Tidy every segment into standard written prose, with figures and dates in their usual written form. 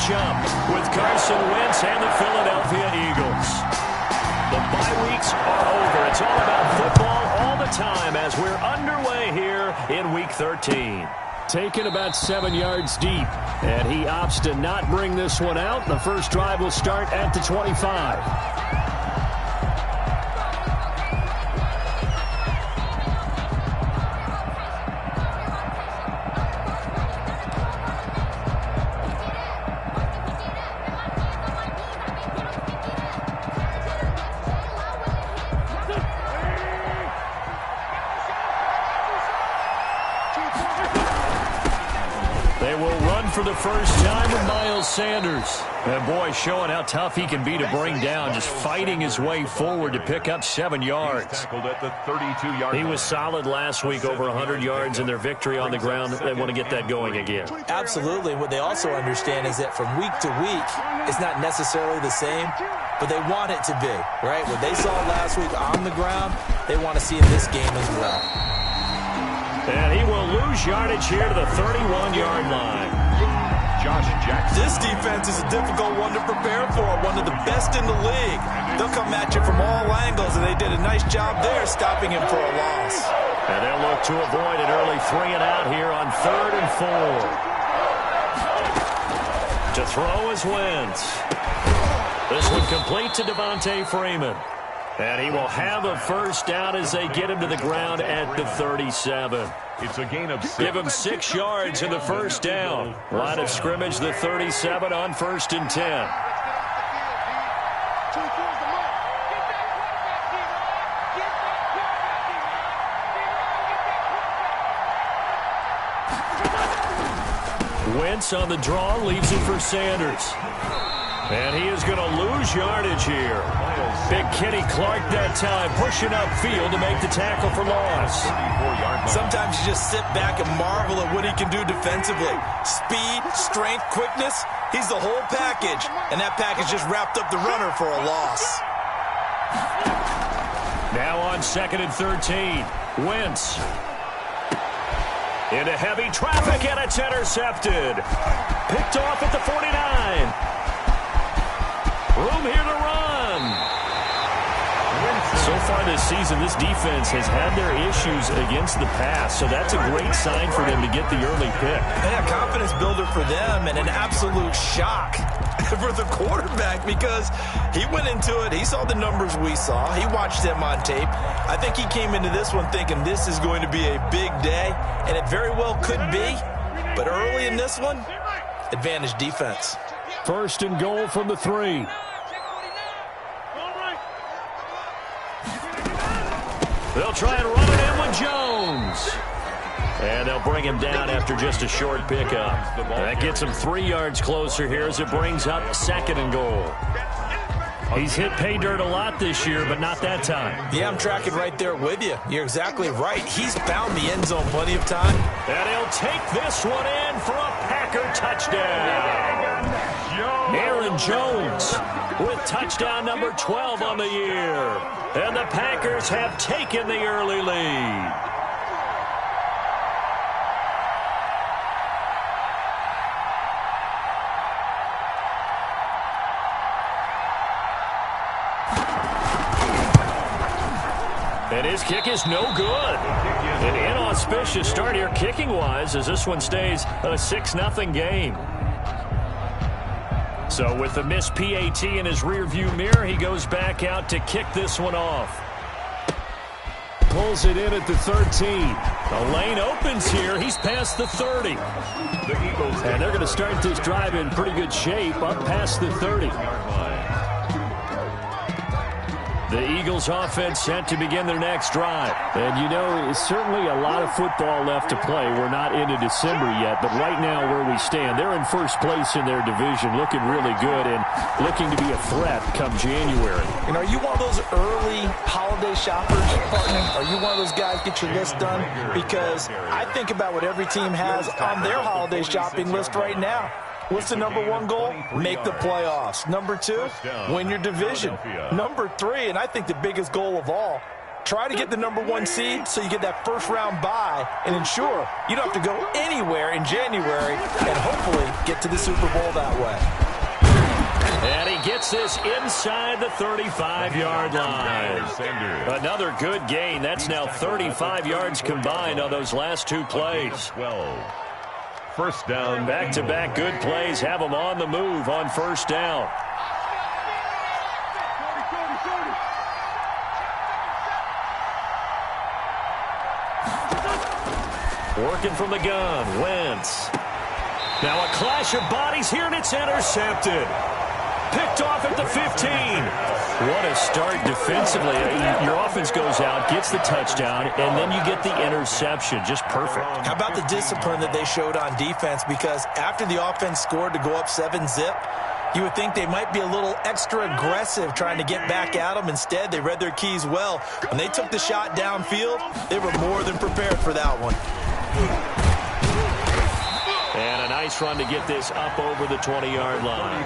matchup with Carson Wentz and the Philadelphia Eagles. The bye weeks are over. It's all about football all the time as we're underway here in Week 13. Taken about 7 yards deep, and he opts to not bring this one out. The first drive will start at the 25. For the first time with Miles Sanders. And boy, showing how tough he can be to bring down, just fighting his way forward to pick up 7 yards. At the 32-yard he was solid last week, over 100 yards in their victory on the ground. They want to get that going again. Absolutely. What they also understand is that from week to week, it's not necessarily the same, but they want it to be, right? What they saw last week on the ground, they want to see in this game as well. And he will lose yardage here to the 31-yard line. Josh Jackson. This defense is a difficult one to prepare for, one of the best in the league. They'll come at you from all angles, and they did a nice job there stopping him for a loss. And they'll look to avoid an early 3-and-out here on 3rd and 4. To throw is Wentz. This one complete to Devontae Freeman. And he will have a first down as they get him to the ground at the 37. It's a gain of 6. Give him 6 yards in the first down. Line of scrimmage, the 37 on 1st and 10. Wentz on the draw, leaves it for Sanders. And he is going to lose yardage here. Big Kenny Clark that time, pushing upfield to make the tackle for loss. Sometimes you just sit back and marvel at what he can do defensively. Speed, strength, quickness, he's the whole package. And that package just wrapped up the runner for a loss. Now on 2nd and 13, Wentz. Into heavy traffic, and it's intercepted. Picked off at the 49. Room here to run. So far this season, this defense has had their issues against the pass, so that's a great sign for them to get the early pick. Yeah, confidence builder for them and an absolute shock for the quarterback because he went into it. He saw the numbers we saw. He watched them on tape. I think he came into this one thinking this is going to be a big day, and it very well could be. But early in this one, advantage defense. 1st and goal from the 3. They'll try and run it in with Jones. And they'll bring him down after just a short pickup. That gets him 3 yards closer here as it brings up 2nd and goal. He's hit pay dirt a lot this year, but not that time. Yeah, I'm tracking right there with you. You're exactly right. He's found the end zone plenty of time. And he'll take this one in for a Packer touchdown. Aaron Jones with touchdown number 12 on the year. And the Packers have taken the early lead. And his kick is no good. An inauspicious start here kicking-wise as this one stays a 6-0 game. So with the missed PAT in his rearview mirror, he goes back out to kick this one off. Pulls it in at the 13. The lane opens here. He's past the 30. The Eagles, and they're going to start this drive in pretty good shape up past the 30. The Eagles offense set to begin their next drive. And you know, it's certainly a lot of football left to play. We're not into December yet, but right now where we stand, they're in first place in their division, looking really good and looking to be a threat come January. And are you one of those early holiday shoppers, partner? Are you one of those guys get your list done? Because I think about what every team has on their holiday shopping list right now. What's the number one goal? Make the playoffs. Number two, win your division. Number three, and I think the biggest goal of all, Try to get the #1 seed so you get that first-round bye and ensure you don't have to go anywhere in January and hopefully get to the Super Bowl that way. And he gets this inside the 35-yard line. Another good gain. That's now 35 yards combined on those last two plays. 12. First down. Back-to-back good plays have them on the move on first down. Working from the gun, Wentz. Now a clash of bodies here, and it's intercepted. Picked off at the 15. What a start defensively. Your offense goes out, gets the touchdown, and then you get the interception. Just perfect. How about the discipline that they showed on defense? Because after the offense scored to go up 7-zip, you would think they might be a little extra aggressive trying to get back at them. Instead, they read their keys well. When they took the shot downfield, they were more than prepared for that one. And a nice run to get this up over the 20-yard line.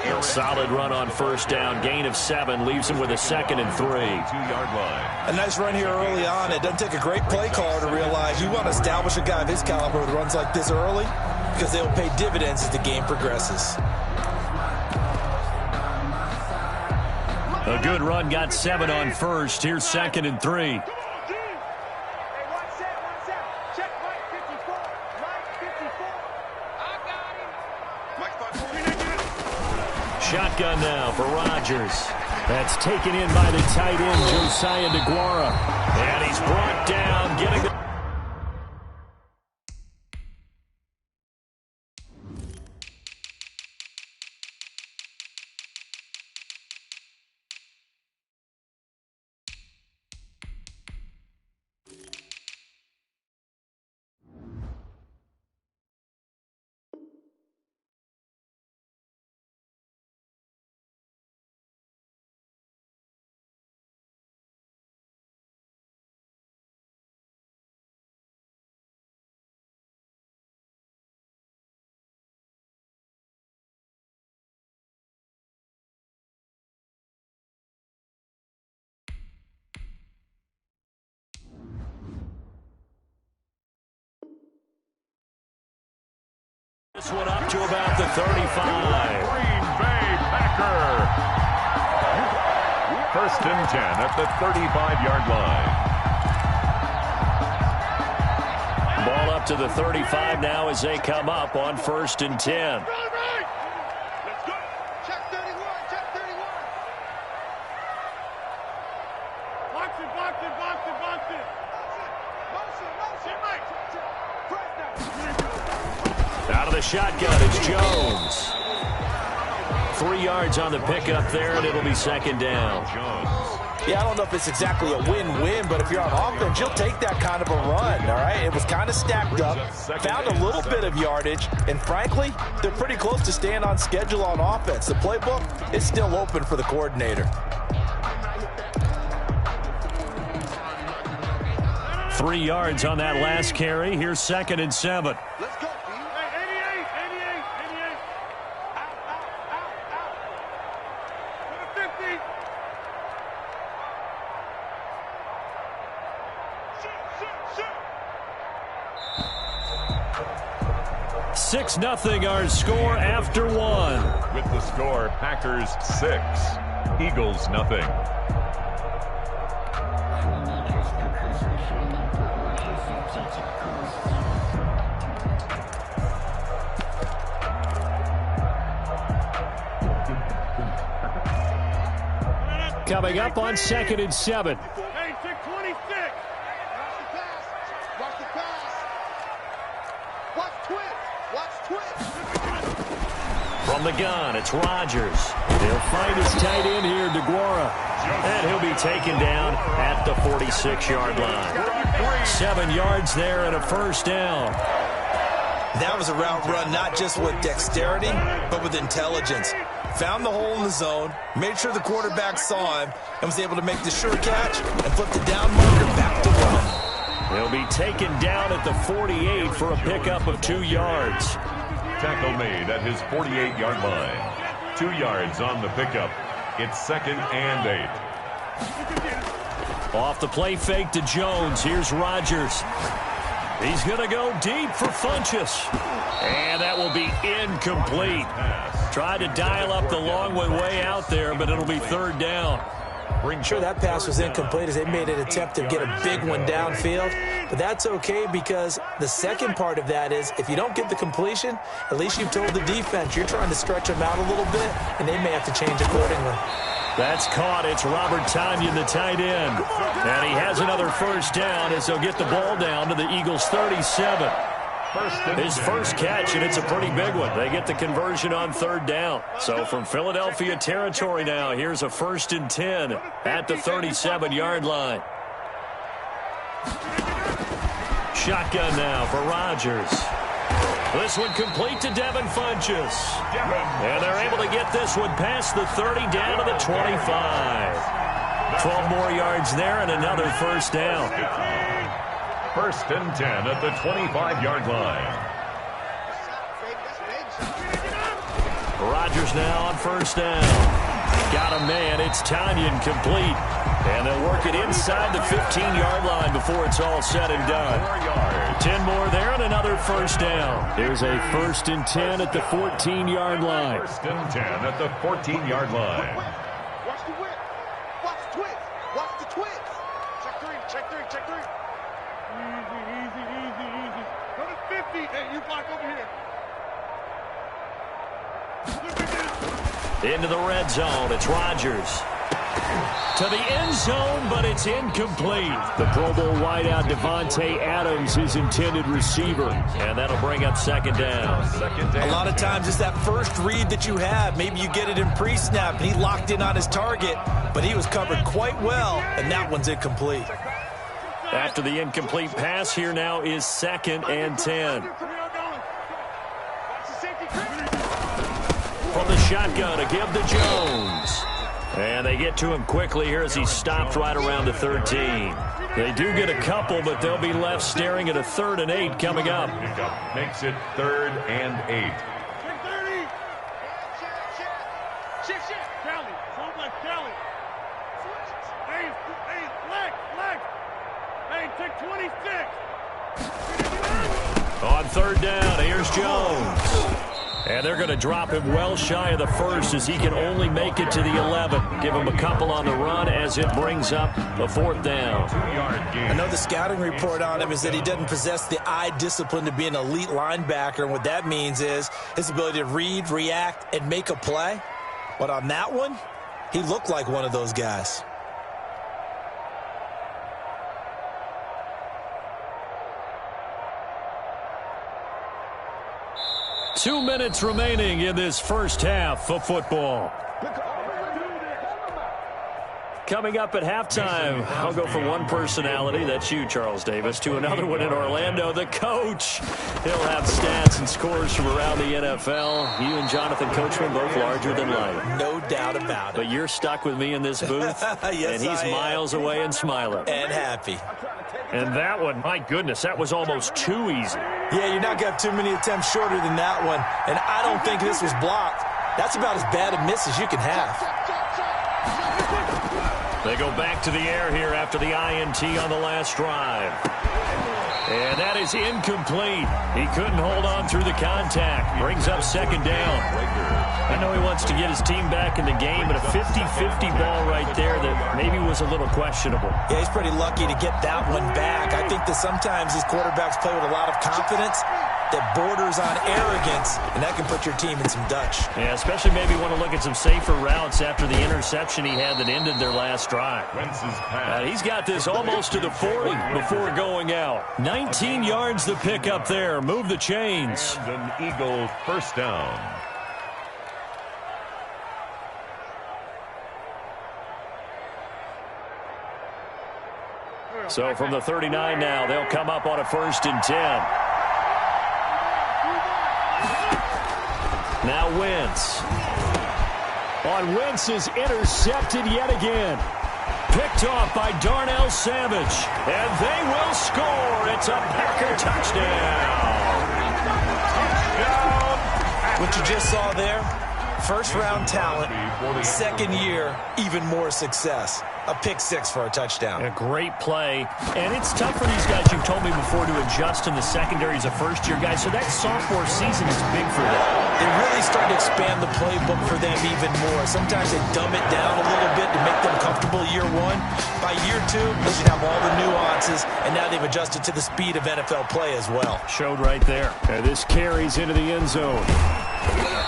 A solid run on first down. Gain of 7 leaves him with a 2nd and 3. 2-yard line. A nice run here early on. It doesn't take a great play caller to realize you want to establish a guy of his caliber with runs like this early because they'll pay dividends as the game progresses. A good run, got 7 on first. Here's 2nd and 3. Shotgun now for Rodgers. That's taken in by the tight end, Josiah DeGuara. And he's brought down, getting the... This one up to about the 35. Green Bay Packer. First and 10 at the 35-yard line. Ball up to the 35 now as they come up on first and 10. Out of the shotgun, it's Jones. 3 yards on the pickup there, and it'll be 2nd down. Yeah, I don't know if it's exactly a win-win, but if you're on offense, you'll take that kind of a run, all right? It was kind of stacked up, found a little bit of yardage, and frankly, they're pretty close to staying on schedule on offense. The playbook is still open for the coordinator. 3 yards on that last carry. Here's 2nd and 7. Let's go. Six 0 our score after 1. With the score, Packers 6, Eagles 0. Coming up on 2nd and 7. Hey, 626. Watch the pass. Watch twist. Watch twist. From the gun, it's Rodgers. They'll find his tight end here, DeGuara. And he'll be taken down at the 46-yard line. 7 yards there and a first down. That was a route run not just with dexterity, but with intelligence. Found the hole in the zone, made sure the quarterback saw him, and was able to make the sure catch and flip the down marker back to run. He'll be taken down at the 48 for a pickup of 2 yards. Tackle made at his 48-yard line. 2 yards on the pickup. It's 2nd and 8. Off the play fake to Jones. Here's Rodgers. He's going to go deep for Funchess. And that will be incomplete. Tried to dial up the long one way out there, but it'll be third down. Sure, that pass was incomplete as they made an attempt to get a big one downfield. But that's okay because the second part of that is if you don't get the completion, at least you've told the defense you're trying to stretch them out a little bit, and they may have to change accordingly. That's caught. It's Robert Tonyan, the tight end. And he has another first down as they'll get the ball down to the Eagles' 37. His first catch, and it's a pretty big one. They get the conversion on third down. So from Philadelphia territory now, here's a 1st and 10 at the 37-yard line. Shotgun now for Rodgers. This one complete to Devin Funchess. And they're able to get this one past the 30 down to the 25. 12 more yards there and another first down. 1st and 10 at the 25-yard line. Rodgers now on first down. Got a man. It's Tonyan complete. And they'll work it inside the 15-yard line before it's all said and done. 10 more there and another first down. Here's a 1st and 10 at the 14-yard line. 1st and 10 at the 14-yard line. Watch the whip. Watch the twist. Watch the twist. Check three. Check three. Check three. Easy, easy, easy, easy. Go to 50. Hey, you block over here. Into the red zone. It's Rodgers. To the end zone, but it's incomplete. The Pro Bowl wideout Devontae Adams, his intended receiver. And that'll bring up second down. A lot of times it's that first read that you have. Maybe you get it in pre-snap, and he locked in on his target, but he was covered quite well, and that one's incomplete. After the incomplete pass, here now is 2nd and 10. From the shotgun to give to Jones. And they get to him quickly here as he stopped right around the 13. They do get a couple, but they'll be left staring at a 3rd and 8 coming up. Makes it 3rd and 8. On 3rd down, here's Jones. And they're going to drop him well shy of the 1st as he can only make it to the 11. Give him a couple on the run as it brings up the 4th down. I know the scouting report on him is that he doesn't possess the eye discipline to be an elite linebacker. And what that means is his ability to read, react, and make a play. But on that one, he looked like one of those guys. Two minutes remaining in this first half of football. Coming up at halftime, I'll go from one personality, that's you, Charles Davis, to another one in Orlando, the coach. He'll have stats and scores from around the NFL. You and Jonathan Coachman both larger than life. No doubt about it. But you're stuck with me in this booth, yes, and he's miles away and smiling. And happy. And that one, my goodness, that was almost too easy. Yeah, you're not going to have too many attempts shorter than that one. And I don't think this was blocked. That's about as bad a miss as you can have. They go back to the air here after the INT on the last drive. And that is incomplete. He couldn't hold on through the contact. Brings up second down. I know he wants to get his team back in the game, but a 50-50 ball right there that maybe was a little questionable. Yeah, he's pretty lucky to get that one back. I think that sometimes these quarterbacks play with a lot of confidence that borders on arrogance, and that can put your team in some Dutch. Yeah, especially maybe want to look at some safer routes after the interception he had that ended their last drive. He's got this almost to the 40 before going out. 19 yards to pick up there. Move the chains. And an Eagle first down. So from the 39 now, they'll come up on a 1st and 10. Now Wentz. On Wentz is intercepted yet again. Picked off by Darnell Savage. And they will score. It's a Packer touchdown. What you just saw there, first-round talent, second year, even more success. A pick six for a touchdown. A great play. And it's tough for these guys, you've told me before, to adjust in the secondary as a first-year guy. So that sophomore season is big for them. They really start to expand the playbook for them even more. Sometimes they dumb it down a little bit to make them comfortable year one. By year two, they should have all the nuances, and now they've adjusted to the speed of NFL play as well. Showed right there. And this carries into the end zone.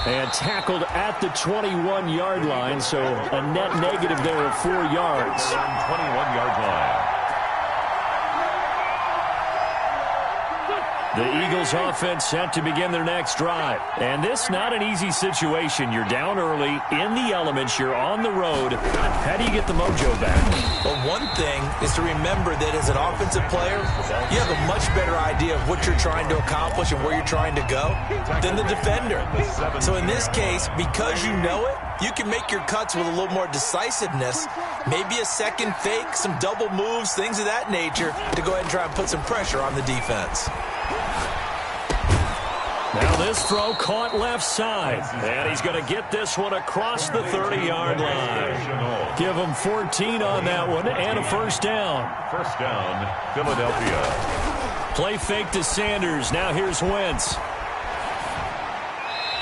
And tackled at the 21-yard line, so a net negative there of 4 yards. 21-yard line. The Eagles offense set to begin their next drive. And this not an easy situation. You're down early, in the elements, you're on the road. How do you get the mojo back? Well, one thing is to remember that as an offensive player, you have a much better idea of what you're trying to accomplish and where you're trying to go than the defender. So in this case, because you know it, you can make your cuts with a little more decisiveness, maybe a second fake, some double moves, things of that nature, to go ahead and try and put some pressure on the defense. Now this throw caught left side. And he's going to get this one across the 30-yard line. Give him 14 on that one and a first down. First down, Philadelphia. Play fake to Sanders. Now here's Wentz.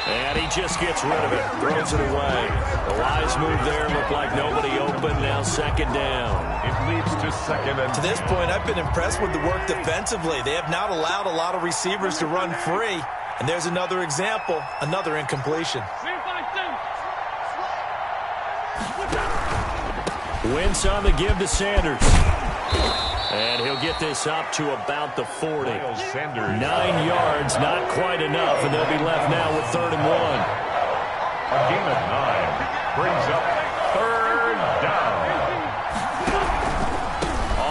And he just gets rid of it. Throws it away. The wise move there. Looked like nobody open. Now second down. It leads to second and... To this point, I've been impressed with the work defensively. They have not allowed a lot of receivers to run free. And there's another example, another incompletion. Wentz on the give to Sanders. And he'll get this up to about the 40. 9 yards, not quite enough, and they'll be left now with 3rd and 1. A game of 9 brings up 3rd down.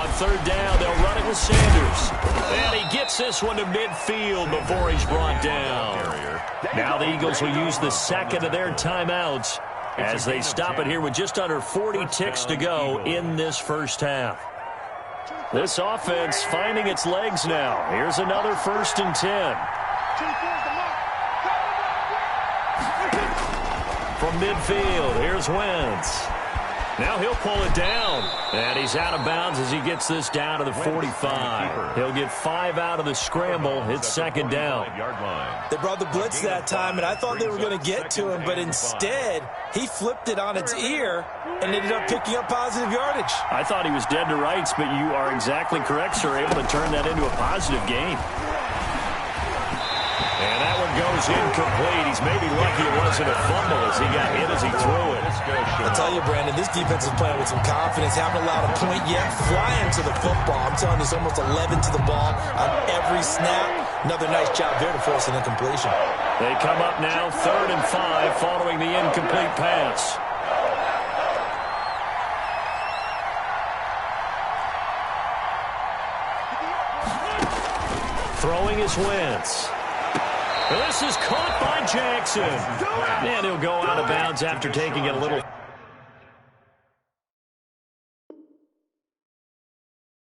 On 3rd down, they'll run it with Sanders. And he gets this one to midfield before he's brought down. Now the Eagles will use the second of their timeouts as they stop it here with just under 40 ticks to go in this first half. This offense finding its legs now. Here's another 1st and 10. From midfield, here's Wentz. Now he'll pull it down. And he's out of bounds as he gets this down to the 45. He'll get 5 out of the scramble. It's 2nd down. They brought the blitz that time, and I thought they were going to get to him, but instead, he flipped it on its ear and ended up picking up positive yardage. I thought he was dead to rights, but you are exactly correct, sir. Able to turn that into a positive gain. And that one goes incomplete. He's maybe lucky it wasn't a fumble as he got hit as he threw it. I'll tell you, Brandon, this defense is playing with some confidence. Haven't allowed a point yet. Flying to the football. I'm telling you, it's almost 11 to the ball on every snap. Another nice job there to force an incompletion. They come up now 3rd and 5 following the incomplete pass. Throwing is Wentz. This is caught by Jackson. And he'll go out of bounds after taking it a little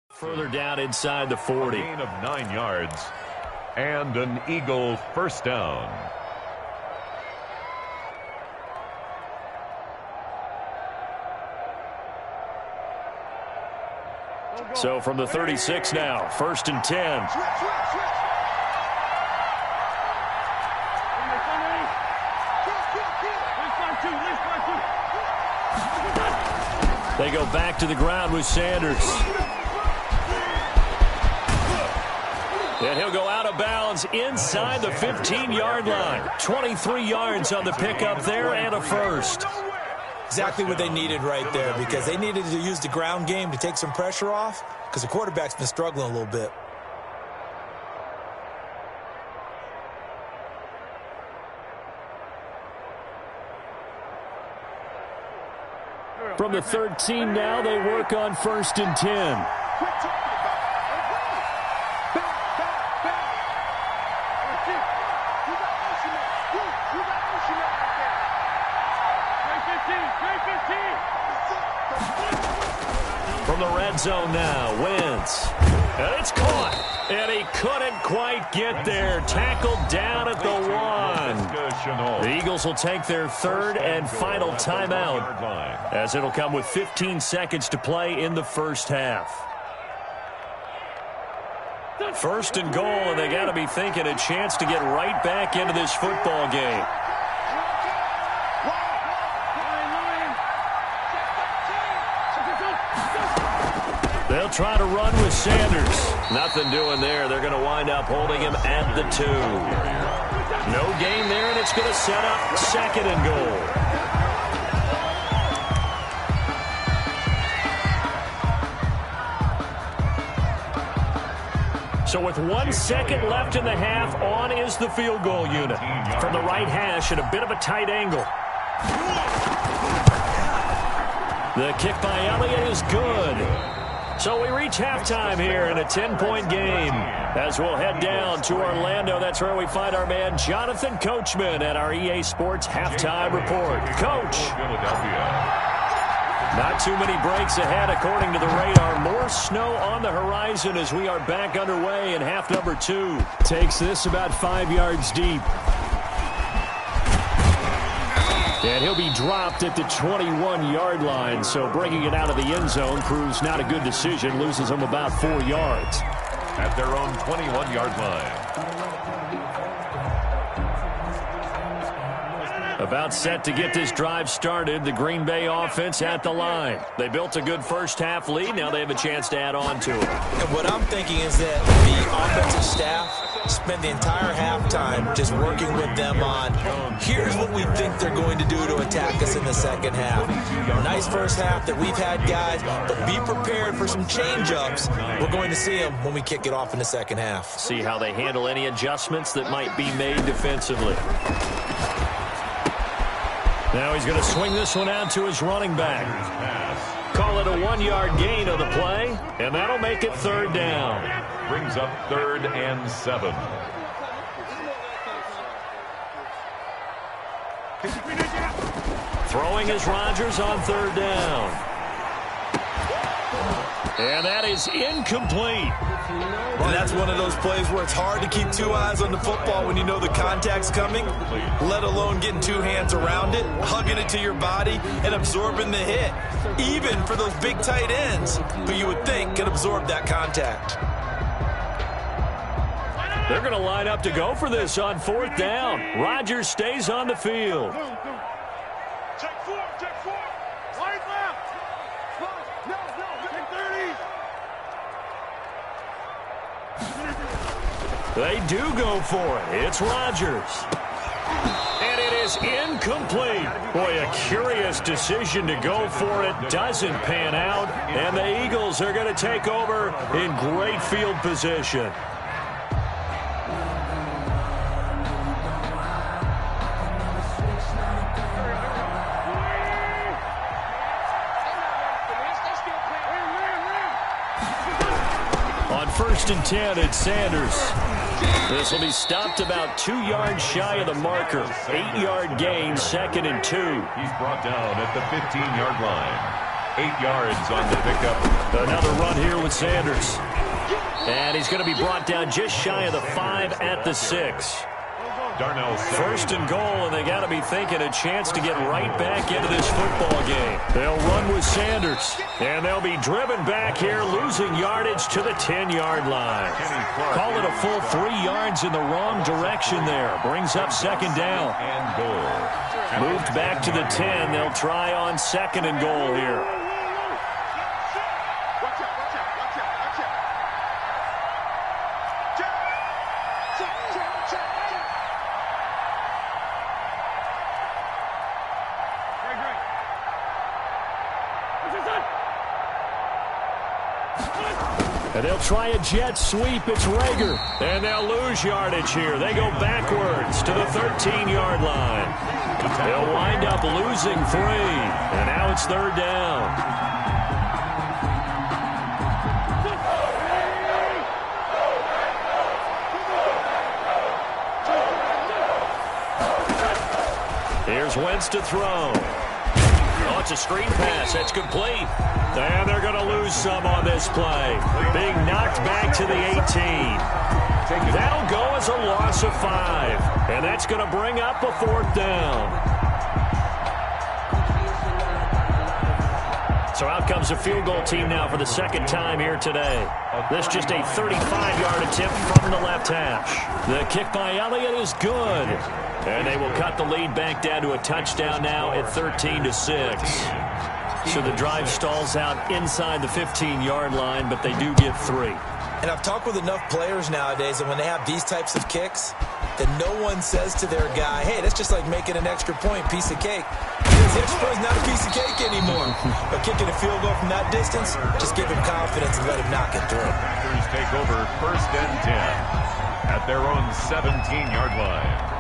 further down inside the 40. A gain of 9 yards and an Eagle first down. So from the 36 now, 1st and 10. They go back to the ground with Sanders. And he'll go out of bounds inside the 15-yard line. 23 yards on the pickup there and a first. Exactly what they needed right there, because they needed to use the ground game to take some pressure off, because the quarterback's been struggling a little bit. From the 13 now, they work on 1st and 10. From the red zone now, Wentz. And it's caught. And he couldn't quite get there. Tackled down at the 1. The Eagles will take their third and final timeout, as it'll come with 15 seconds to play in the first half. First and goal, and they got to be thinking a chance to get right back into this football game. They'll try to run with Sanders. Nothing doing there. They're going to wind up holding him at the 2. No gain there, and it's going to set up second and goal. So with 1 second left in the half, on is the field goal unit. From the right hash at a bit of a tight angle. The kick by Elliott is good. So we reach halftime here in a 10-point game. As we'll head down to Orlando, that's where we find our man Jonathan Coachman at our EA Sports Halftime Report. Coach. Not too many breaks ahead according to the radar. More snow on the horizon as we are back underway in half number 2. Takes this about 5 yards deep. And he'll be dropped at the 21-yard line. So bringing it out of the end zone proves not a good decision. Loses him about 4 yards. At their own 21-yard line. About set to get this drive started. The Green Bay offense at the line. They built a good first half lead. Now they have a chance to add on to it. And what I'm thinking is that the offensive staff spent the entire halftime just working with them on, here's what we think they're going to do to attack us in the second half. Nice first half that we've had, guys, but be prepared for some change-ups. We're going to see them when we kick it off in the second half. See how they handle any adjustments that might be made defensively. Now he's going to swing this one out to his running back. Call it a 1-yard gain on the play, and that'll make it third down. Brings up 3rd and 7. Throwing is Rodgers on third down. And that is incomplete. And that's one of those plays where it's hard to keep 2 eyes on the football when you know the contact's coming, let alone getting 2 hands around it, hugging it to your body, and absorbing the hit, even for those big tight ends who you would think could absorb that contact. They're going to line up to go for this on 4th down. Rodgers stays on the field. Check 4, check 4. Right left. No, check 30. They do go for it. It's Rodgers. And it is incomplete. Boy, a curious decision to go for it. Doesn't pan out. And the Eagles are going to take over in great field position. On 1st and 10, it's Sanders. This will be stopped about 2 yards shy of the marker. 8-yard gain, 2nd and 2. He's brought down at the 15-yard line. 8 yards on the pickup. Another run here with Sanders. And he's going to be brought down just shy of the 5 at the 6. Darnell 1st and goal, and they got to be thinking a chance to get right back into this football game. They'll run with Sanders, and they'll be driven back here, losing yardage to the 10-yard line. Call it a full 3 yards in the wrong direction there. Brings up 2nd down. and goal. Moved back to the 10. They'll try on 2nd and goal here. And they'll try a jet sweep. It's Rager. And they'll lose yardage here. They go backwards to the 13-yard line. They'll wind up losing 3. And now it's 3rd down. Here's Wentz to throw. Oh, it's a screen pass. That's complete. And they're going to lose some on this play. Being knocked back to the 18. That'll go as a loss of 5. And that's going to bring up a 4th down. So out comes a field goal team now for the 2nd time here today. This just a 35-yard attempt from the left hash. The kick by Elliott is good. And they will cut the lead back down to a touchdown now at 13-6. So the drive stalls out inside the 15-yard line, but they do get 3. And I've talked with enough players nowadays that when they have these types of kicks, that no one says to their guy, hey, that's just like making an extra point, piece of cake. Because the extra point is not a piece of cake anymore. But kicking a field goal from that distance, just give him confidence and let him knock it through. Packers take over 1st and 10 at their own 17-yard line.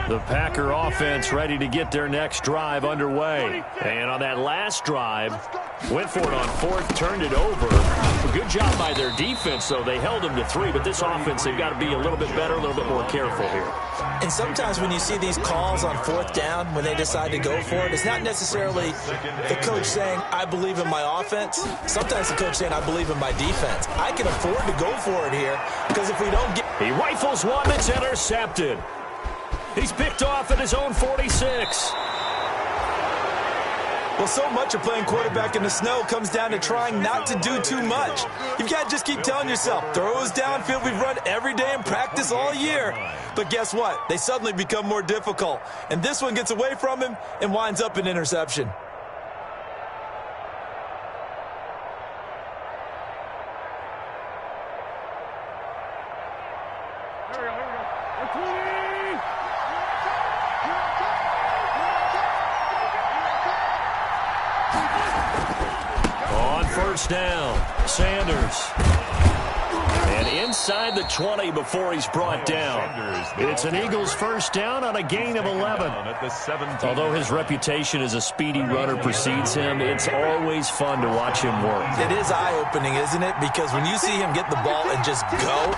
The Packer offense ready to get their next drive underway. And on that last drive, went for it on 4th, turned it over. A good job by their defense, though. They held them to 3, but this offense, they've got to be a little bit better, a little bit more careful here. And sometimes when you see these calls on 4th down, when they decide to go for it, it's not necessarily the coach saying, I believe in my offense. Sometimes the coach saying, I believe in my defense. I can afford to go for it here, because if we don't get... He rifles one that's intercepted. He's picked off at his own 46. Well, so much of playing quarterback in the snow comes down to trying not to do too much. You've got to just keep telling yourself, throws downfield we've run every day in practice all year. But guess what? They suddenly become more difficult. And this one gets away from him and winds up an interception. On 1st down, Sanders. And inside the 20 before he's brought down. It's an Eagles 1st down on a gain of 11. Although his reputation as a speedy runner precedes him, it's always fun to watch him work. It is eye-opening, isn't it? Because when you see him get the ball and just go,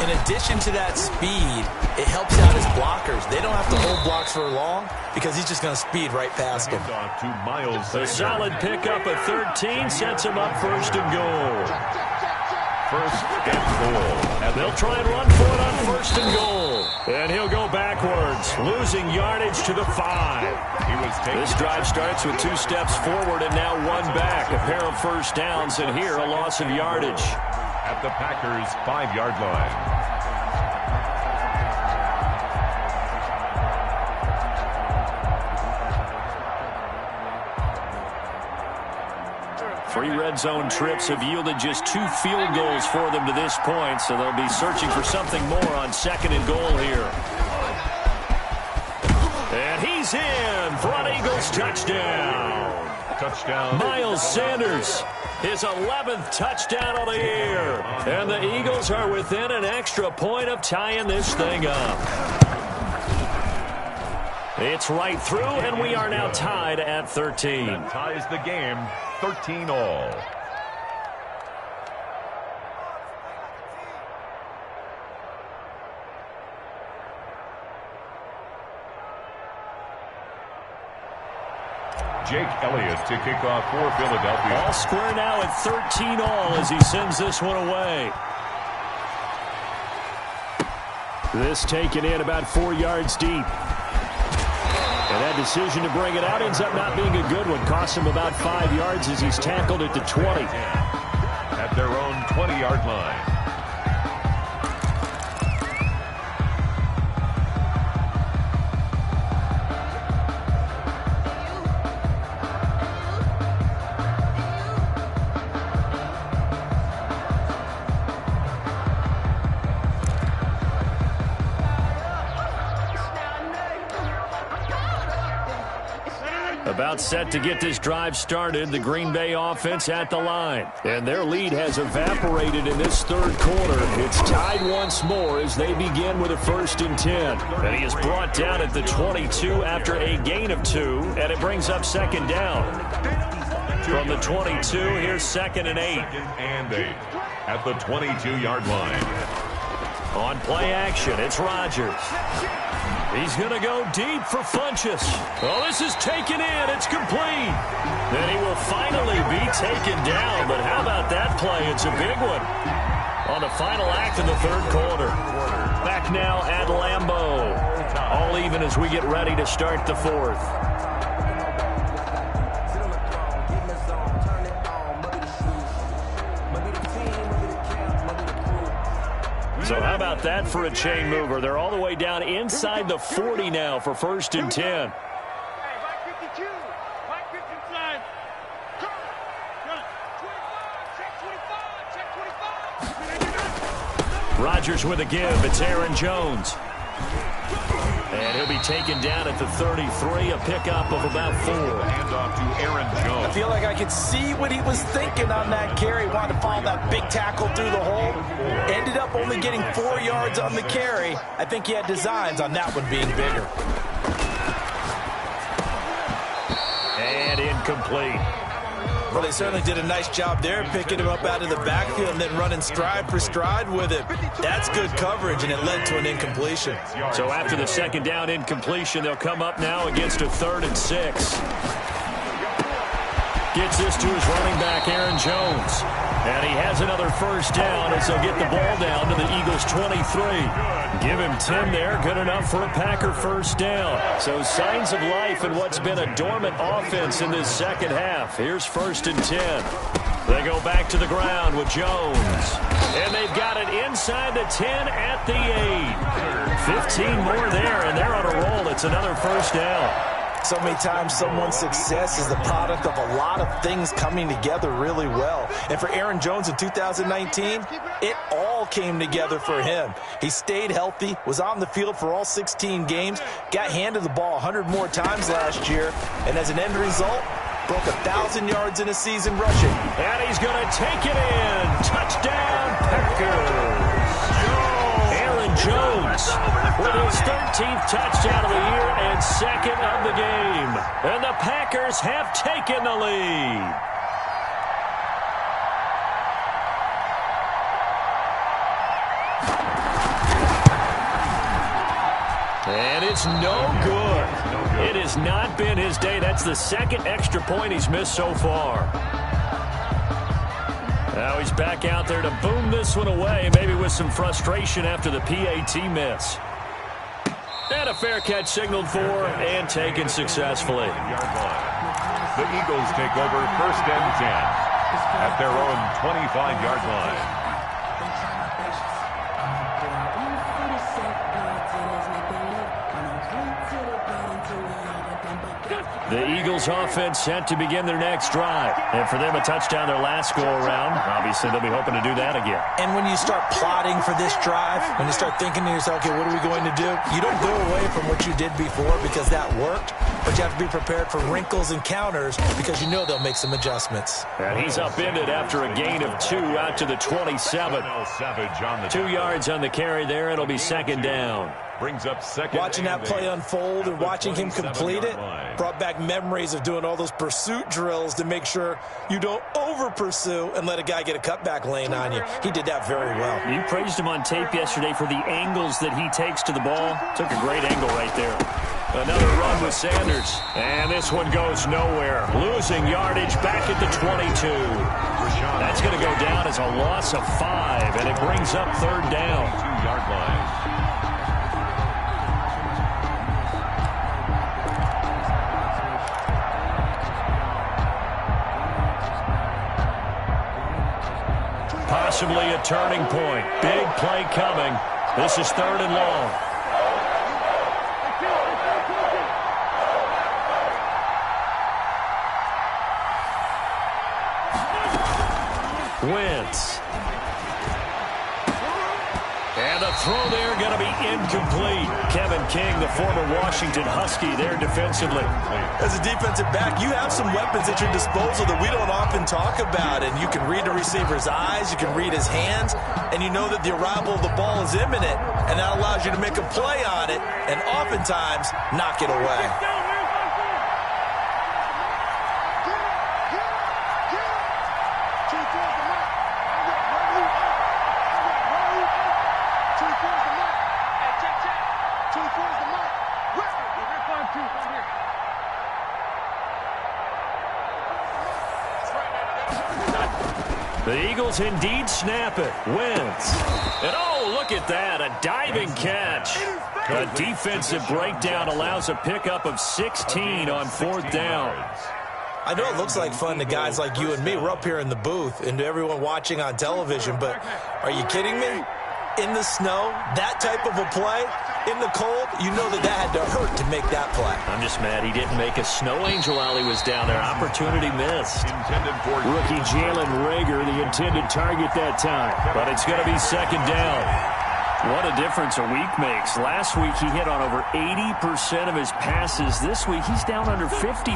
in addition to that speed, it helps out his blockers. They don't have to hold blocks for long because he's just going to speed right past them. A solid pickup at 13 sets him up 1st and goal. 1st and goal. And they'll try and run for it on 1st and goal. And he'll go backwards, losing yardage to the 5. This drive starts with 2 steps forward and now 1 back. A pair of 1st downs, and here a loss of yardage. At the Packers' 5-yard line. Three red zone trips have yielded just 2 field goals for them to this point, so they'll be searching for something more on 2nd and goal here. And he's in for an Eagles touchdown. Touchdown. Miles Sanders, his 11th touchdown of the year. And the Eagles are within an extra point of tying this thing up. It's right through, and we are now tied at 13. That ties the game, 13 all. Jake Elliott to kick off for Philadelphia. All square now at 13 all as he sends this one away. This taken in about 4 yards deep. And that decision to bring it out ends up not being a good one. Costs him about 5 yards as he's tackled at the 20. At their own 20-yard line. About set to get this drive started, the Green Bay offense at the line. And their lead has evaporated in this third quarter. It's tied once more as they begin with a 1st and 10. And he is brought down at the 22 after a gain of 2, and it brings up 2nd down. From the 22, here's 2nd and 8. 2nd and 8 at the 22-yard line. On play action, it's Rodgers. He's going to go deep for Funchess. Oh, this is taken in. It's complete. Then he will finally be taken down. But how about that play? It's a big one on the final act of the third quarter. Back now at Lambeau. All even as we get ready to start the fourth. So how about that for a chain mover? They're all the way down inside the 40 now for 1st and 10. Rodgers with a give. It's Aaron Jones. And he'll be taken down at the 33, a pickup of about 4. Handoff to Aaron Jones. I feel like I could see what he was thinking on that carry. Wanted to follow that big tackle through the hole. Ended up only getting 4 yards on the carry. I think he had designs on that one being bigger. And incomplete. Well, they certainly did a nice job there, picking him up out of the backfield and then running stride for stride with it. That's good coverage, and it led to an incompletion. So after the 2nd down incompletion, they'll come up now against a 3rd and 6. Gets this to his running back, Aaron Jones. And he has another 1st down as they'll get the ball down to the Eagles' 23. Give him 10 there, good enough for a Packer 1st down. So signs of life in what's been a dormant offense in this second half. Here's 1st and 10. They go back to the ground with Jones. And they've got it inside the 10 at the 8. 15 more there, and they're on a roll. It's another 1st down. So many times someone's success is the product of a lot of things coming together really well. And for Aaron Jones in 2019, it all came together for him. He stayed healthy, was on the field for all 16 games, got handed the ball 100 more times last year, and as an end result, broke 1,000 yards in a season rushing. And he's going to take it in. Touchdown, Packers. Jones with his 13th touchdown of the year and 2nd of the game. And the Packers have taken the lead. And it's no good. It has not been his day. That's the 2nd extra point he's missed so far. Now he's back out there to boom this one away, maybe with some frustration after the PAT miss. And a fair catch signaled for and taken successfully. The Eagles take over 1st and 10 at their own 25-yard line. The Eagles offense set to begin their next drive. And for them, a touchdown their last go-around. Obviously, they'll be hoping to do that again. And when you start plotting for this drive, when you start thinking to yourself, okay, what are we going to do? You don't go away from what you did before because that worked, but you have to be prepared for wrinkles and counters because you know they'll make some adjustments. And he's upended after a gain of 2 out to the 27. 2 yards on the carry there. It'll be 2nd down. Brings up 2nd. Watching that play unfold and watching him complete it brought back memories of doing all those pursuit drills to make sure you don't over-pursue and let a guy get a cutback lane on you. He did that very well. You praised him on tape yesterday for the angles that he takes to the ball. Took a great angle right there. Another run with Sanders. And this one goes nowhere. Losing yardage back at the 22. That's going to go down as a loss of 5, and it brings up 3rd down. 2-yard line. Possibly a turning point. Big play coming. This is 3rd and long. Wentz. And the The throw there going to be incomplete. Kevin King, the former Washington Husky, there defensively. As a defensive back, you have some weapons at your disposal that we don't often talk about. And you can read the receiver's eyes, you can read his hands, and you know that the arrival of the ball is imminent. And that allows you to make a play on it and oftentimes knock it away. The Eagles indeed snap it. Wentz. And oh, look at that. A diving catch. A defensive breakdown allows a pickup of 16 on 4th down. I know it looks like fun to guys like you and me. We're up here in the booth and to everyone watching on television, but are you kidding me? In the snow, that type of a play, in the cold, you know that had to hurt to make that play. I'm just mad he didn't make a snow angel while he was down there. Opportunity missed. Rookie Jalen Reagor, the intended target that time. But it's going to be 2nd down. What a difference a week makes. Last week he hit on over 80% of his passes. This week he's down under 50%.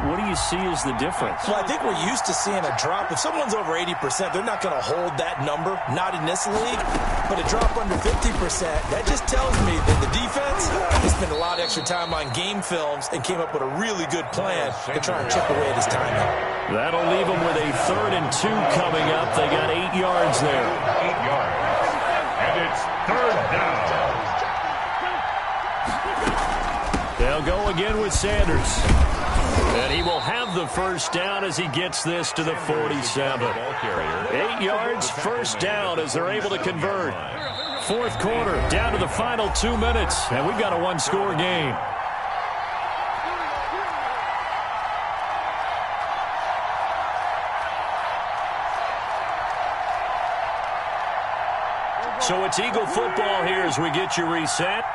What do you see as the difference? Well, I think we're used to seeing a drop. If someone's over 80%, they're not going to hold that number. Not in this league. But a drop under 50%, that just tells me that the defense has spent a lot of extra time on game films and came up with a really good plan to try and chip away at his timing. That'll leave them with a 3rd and 2 coming up. They got 8 yards there. 8 yards. And it's 3rd down. They'll go again with Sanders. And he will have the 1st down as he gets this to the 47. 8 yards, 1st down as they're able to convert. 4th quarter, down to the final 2 minutes. And we've got a 1-score game. So it's Eagle football here as we get you reset.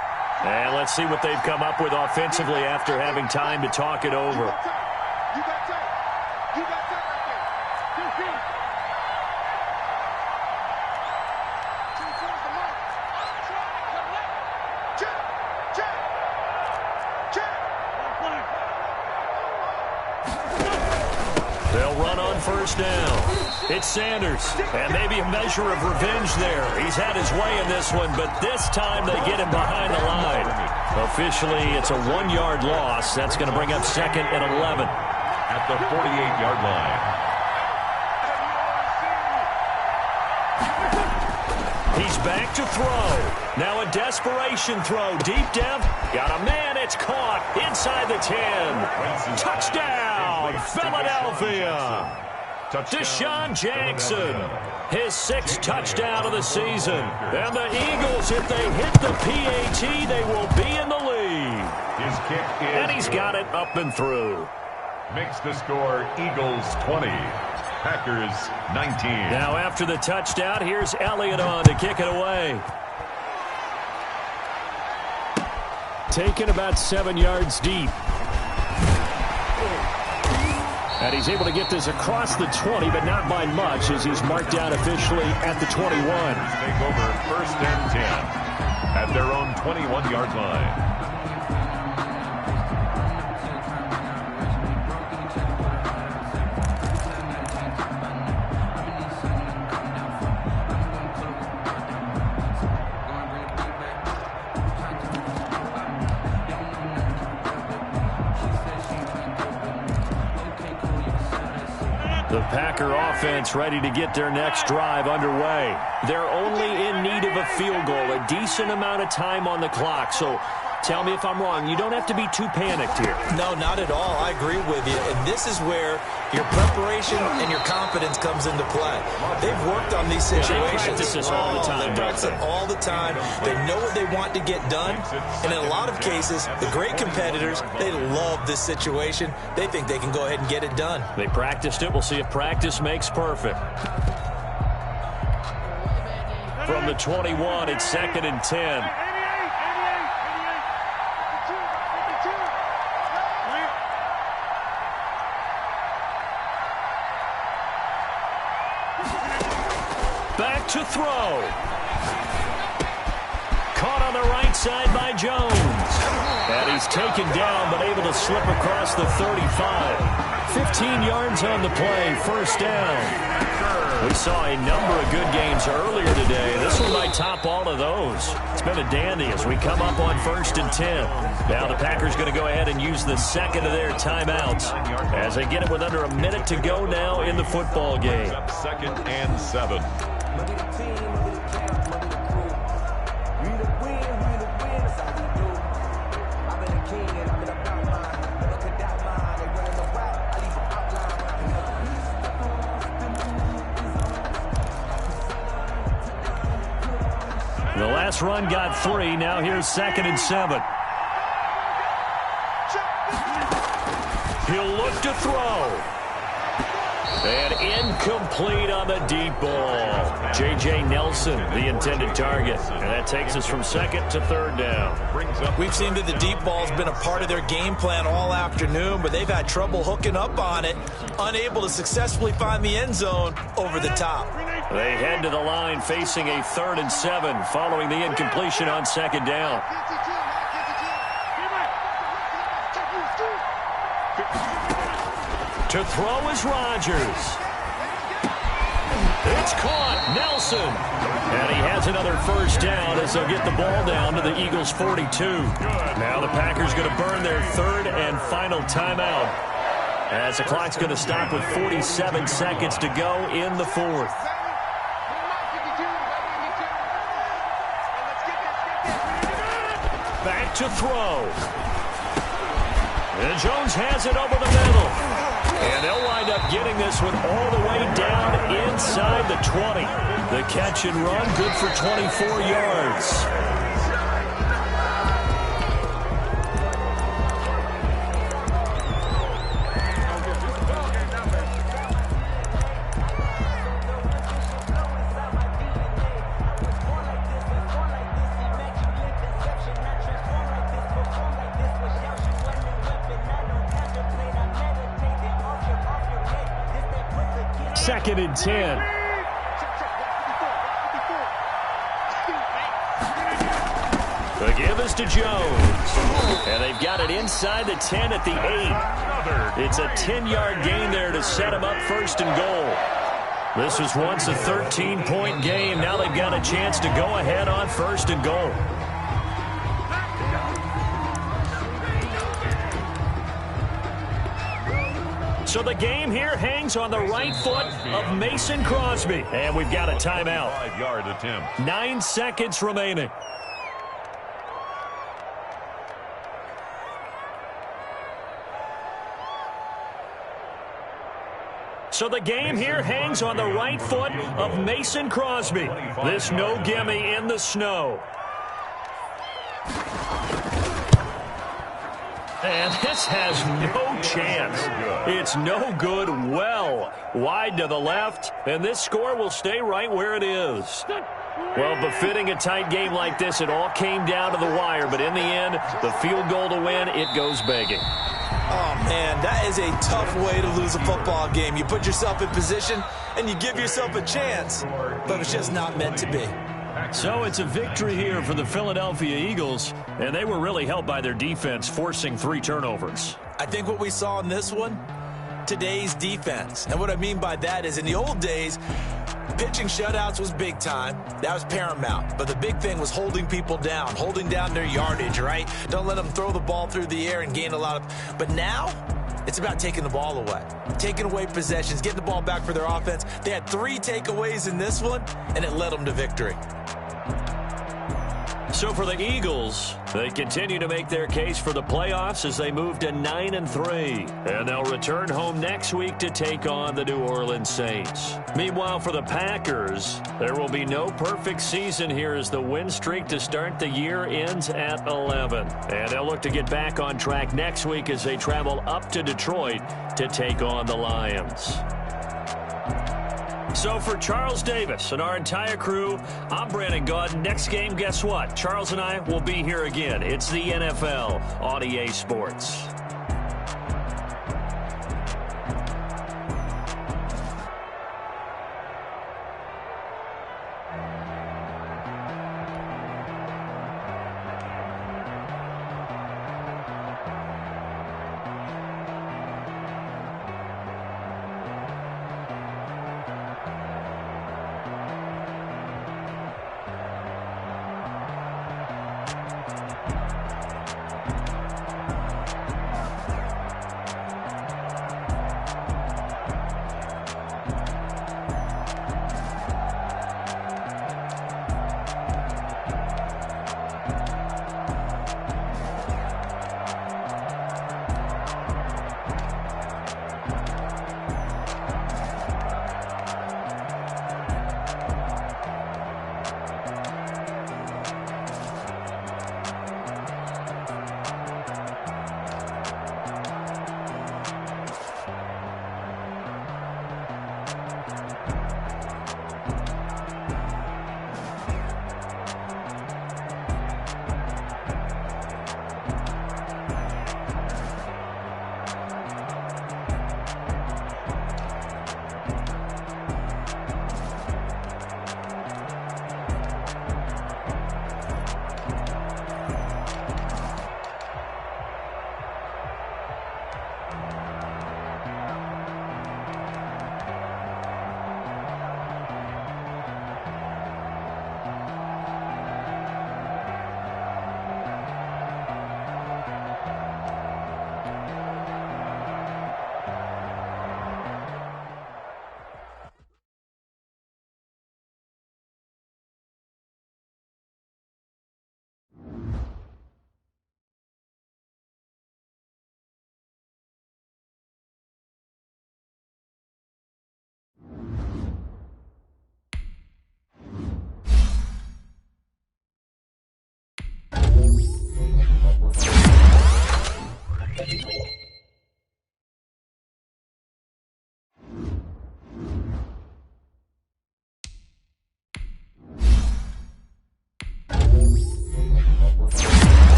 And let's see what they've come up with offensively after having time to talk it over. You got tape. You got tape right there. They'll run on 1st down. It's Sanders, and maybe a measure of revenge there. He's had his way in this one, but this time they get him behind the line. Officially, it's a 1-yard loss. That's going to bring up 2nd and 11. At the 48-yard line. He's back to throw. Now a desperation throw. Deep down. Got a man. It's caught inside the 10. Touchdown, Philadelphia. Deshaun Jackson, his 6th touchdown of the season. And the Eagles, if they hit the PAT, they will be in the lead. His kick is and he's got it up and through. Makes the score Eagles 20, Packers 19. Now after the touchdown, here's Elliott on to kick it away. Taken about 7 yards deep. And he's able to get this across the 20, but not by much as he's marked down officially at the 21. Take over 1st and 10 at their own 21-yard line. The Packer offense ready to get their next drive underway. They're only in need of a field goal, a decent amount of time on the clock. So tell me if I'm wrong. You don't have to be too panicked here. No, not at all. I agree with you. And this is where your preparation and your confidence comes into play. They've worked on these situations. They practice this all the time. They practice it all the time. They know what they want to get done. And in a lot of cases, the great competitors, they love this situation. They think they can go ahead and get it done. They practiced it. We'll see if practice makes perfect. From the 21, it's 2nd and 10. Back to throw. Caught on the right side by Jones. And he's taken down, but able to slip across the 35. 15 yards on the play, first down. We saw a number of good games earlier today. This one might top all of those. It's been a dandy as we come up on 1st and 10. Now the Packers going to go ahead and use the second of their timeouts as they get it with under a minute to go now in the football game. 2nd and 7. The last run got 3. Now here's 2nd and 7. He'll look to throw. And incomplete on the deep ball. J.J. Nelson, the intended target. And that takes us from 2nd to 3rd down. We've seen that the deep ball's been a part of their game plan all afternoon, but they've had trouble hooking up on it, unable to successfully find the end zone over the top. They head to the line facing a 3rd and 7 following the incompletion on 2nd down. To throw is Rodgers. It's caught. Nelson. And he has another first down as they'll get the ball down to the Eagles' 42. Now the Packers going to burn their 3rd and final timeout as the clock's going to stop with 47 seconds to go in the 4th. Back to throw. And Jones has it over the middle. And they'll wind up getting this one all the way down inside the 20. The catch and run, good for 24 yards. Second and 10. The give is to Jones. And they've got it inside the 10 at the 8. It's a 10-yard gain there to set them up 1st and goal. This was once a 13-point game. Now they've got a chance to go ahead on 1st and goal. So the game here hangs on the right foot of Mason Crosby. And we've got a timeout. 5-yard attempt. 9 seconds remaining. So the game here hangs on the right foot of Mason Crosby. This no gimme in the snow. And this has no chance. It's no good. Well wide to the left, and this score will stay right where it is. Well, befitting a tight game like this, it all came down to the wire, but in the end, the field goal to win, it goes begging. Oh, man, that is a tough way to lose a football game. You put yourself in position, and you give yourself a chance, but it's just not meant to be. So it's a victory here for the Philadelphia Eagles, and they were really helped by their defense, forcing 3 turnovers. I think what we saw in this one, today's defense. And what I mean by that is in the old days, pitching shutouts was big time. That was paramount. But the big thing was holding people down, holding down their yardage, right? Don't let them throw the ball through the air and gain a lot of... But now, it's about taking the ball away. Taking away possessions, getting the ball back for their offense. They had 3 takeaways in this one, and it led them to victory. So for the Eagles, they continue to make their case for the playoffs as they move to 9-3. And they'll return home next week to take on the New Orleans Saints. Meanwhile, for the Packers, there will be no perfect season here as the win streak to start the year ends at 11. And they'll look to get back on track next week as they travel up to Detroit to take on the Lions. So for Charles Davis and our entire crew, I'm Brandon Gaudin. Next game, guess what? Charles and I will be here again. It's the NFL on EA Sports.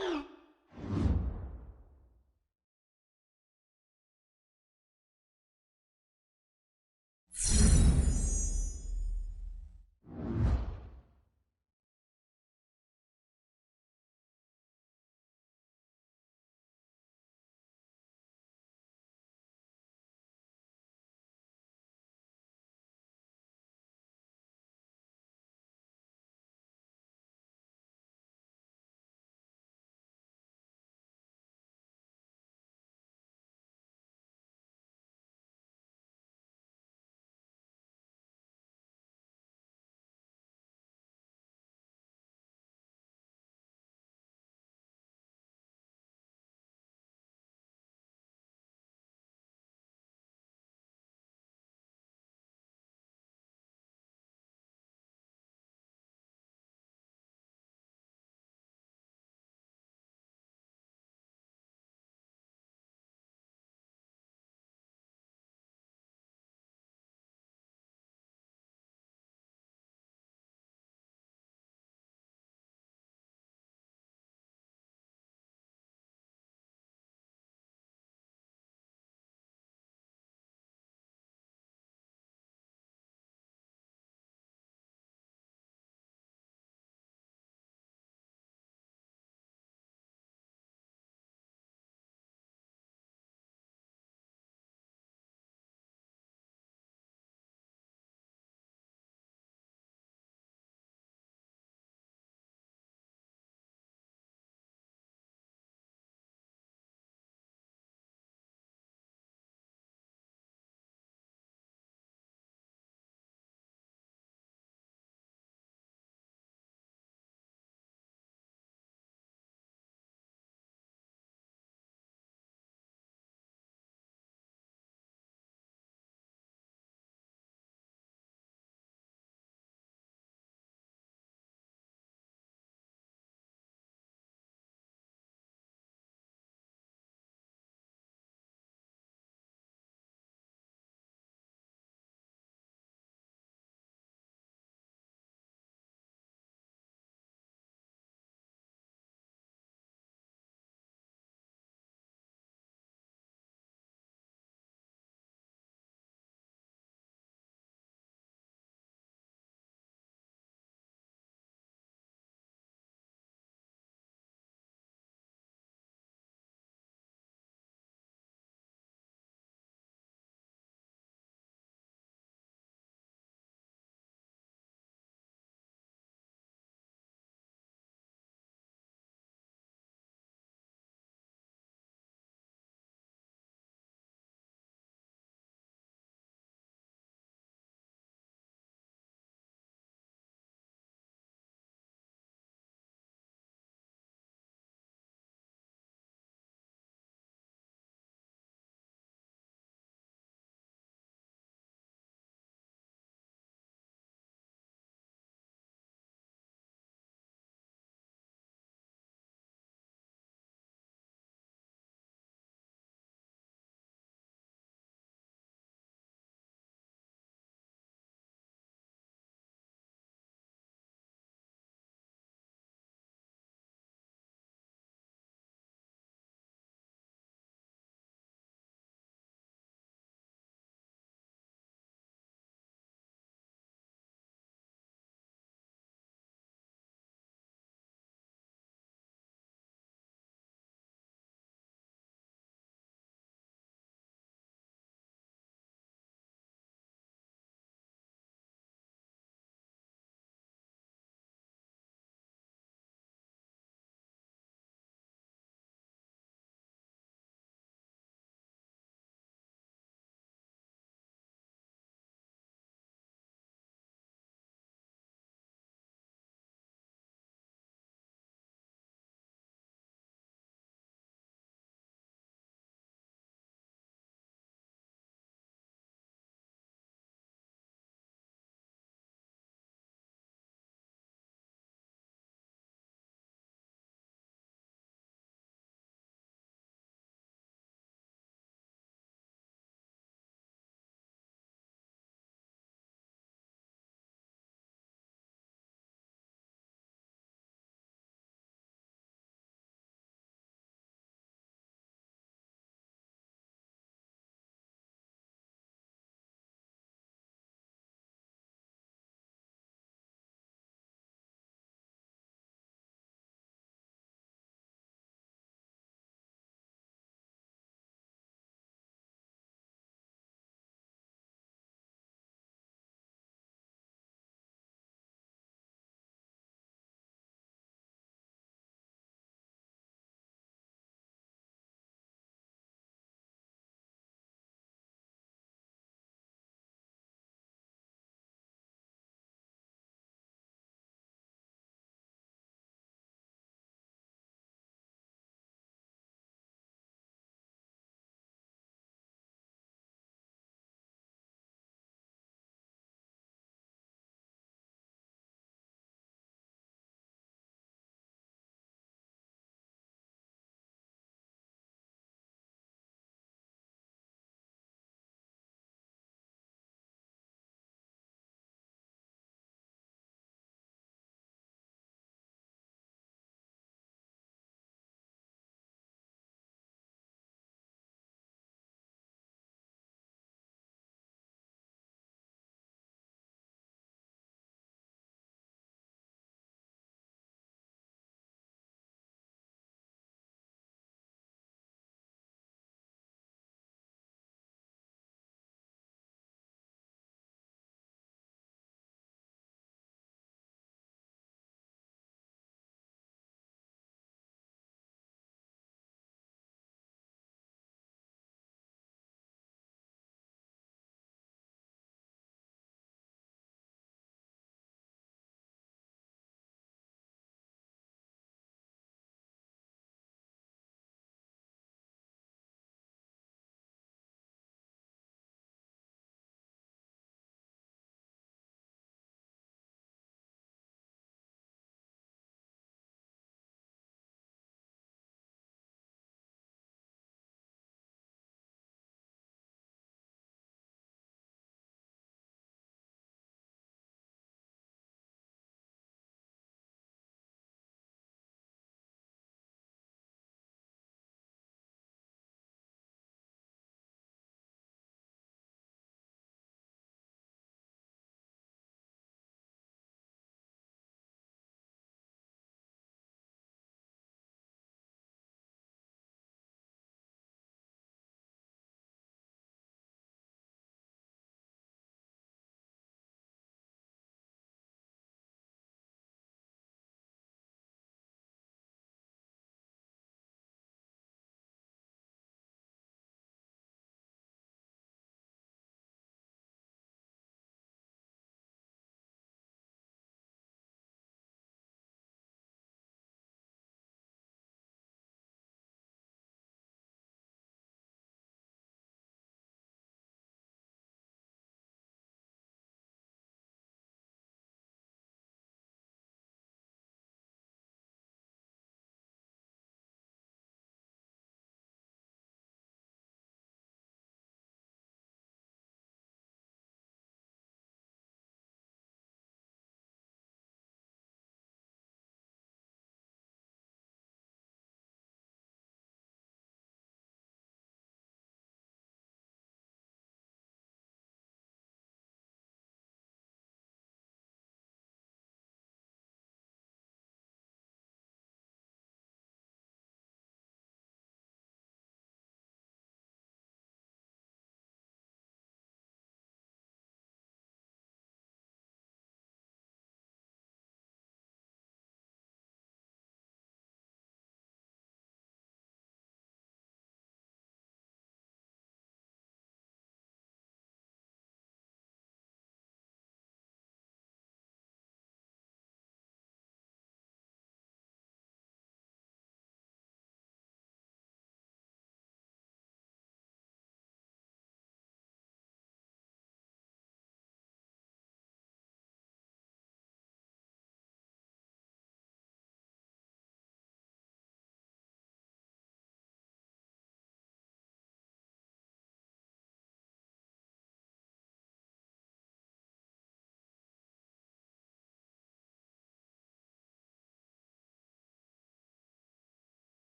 it.